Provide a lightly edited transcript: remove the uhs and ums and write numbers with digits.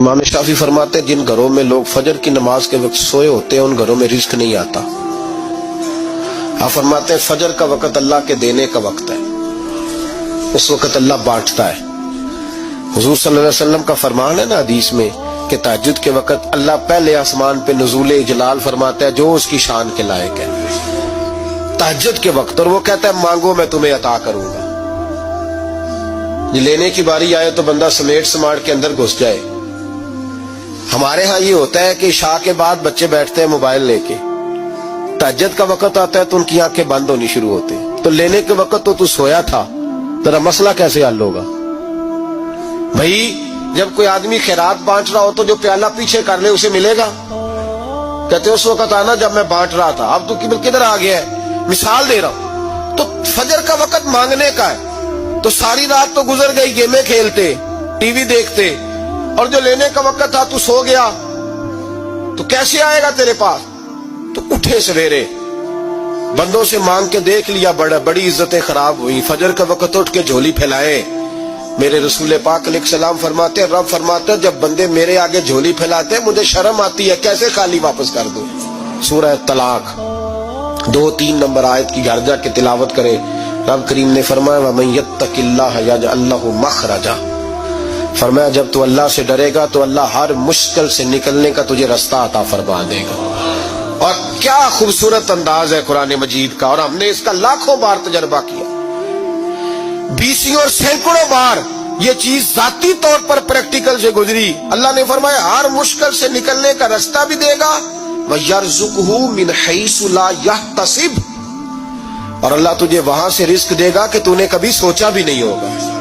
امام شافعی فرماتے ہیں جن گھروں میں لوگ فجر کی نماز کے وقت سوئے ہوتے ہیں ان گھروں میں رزق نہیں آتا۔ آپ فرماتے ہیں فجر کا وقت اللہ کے دینے کا وقت ہے، اس وقت اللہ بانٹتا ہے۔ حضور صلی اللہ علیہ وسلم کا فرمان ہے نا حدیث میں کہ تہجد کے وقت اللہ پہلے آسمان پہ نزول اجلال فرماتا ہے جو اس کی شان کے لائق ہے تہجد کے وقت، اور وہ کہتا ہے مانگو میں تمہیں عطا کروں گا۔ یہ لینے کی باری آئے تو بندہ سمیٹ سماٹ کے اندر گھس جائے۔ ہمارے ہاں یہ ہوتا ہے کہ عشاء کے بعد بچے بیٹھتے ہیں موبائل لے کے، تہجد کا وقت آتا ہے تو ان کی آنکھیں بند ہونی شروع ہوتی ہیں، تو لینے کے وقت تو سویا تھا، ذرا مسئلہ کیسے حل ہوگا؟ بھائی جب کوئی آدمی خیرات بانٹ رہا ہو تو جو پیالہ پیچھے کر لے اسے ملے گا؟ کہتے اس وقت آنا جب میں بانٹ رہا تھا، اب تو کدھر آ گیا ہے؟ مثال دے رہا ہوں۔ تو فجر کا وقت مانگنے کا ہے، تو ساری رات تو گزر گئی گیمیں کھیلتے، ٹی وی دیکھتے، اور جو لینے کا وقت تھا تو سو گیا، تو کیسے آئے گا تیرے پاس؟ تو اٹھے سویرے بندوں سے مانگ کے دیکھ لیا، بڑی عزتیں خراب ہوئی۔ فجر کا وقت اٹھ کے جھولی پھیلائے۔ میرے رسول پاک علیہ السلام فرماتے ہیں، رب فرماتے ہیں جب بندے میرے آگے جھولی پھیلاتے ہیں مجھے شرم آتی ہے، کیسے خالی واپس کر دوں؟ سورہ طلاق 2-3 نمبر آیت کی گھر جا کے تلاوت کرے۔ رب کریم نے فرمایا وَمَن يَتَّقِ اللَّهَ يَجْعَل لَّهُ مَخْرَجًا، فرمایا جب تو اللہ سے ڈرے گا تو اللہ ہر مشکل سے نکلنے کا تجھے رستہ عطا فرما دے گا۔ اور کیا خوبصورت انداز ہے قرآن مجید کا، اور ہم نے اس کا لاکھوں بار تجربہ کیا، 20 اور سینکڑوں بار یہ چیز ذاتی طور پر پریکٹیکل سے گزری۔ اللہ نے فرمایا ہر مشکل سے نکلنے کا رستہ بھی دے گا، وَيَرْزُقْهُ مِنْ حَيْثُ لَا يَحْتَسِبُ، اور اللہ تجھے وہاں سے رزق دے گا کہ تو نے کبھی سوچا بھی نہیں ہوگا۔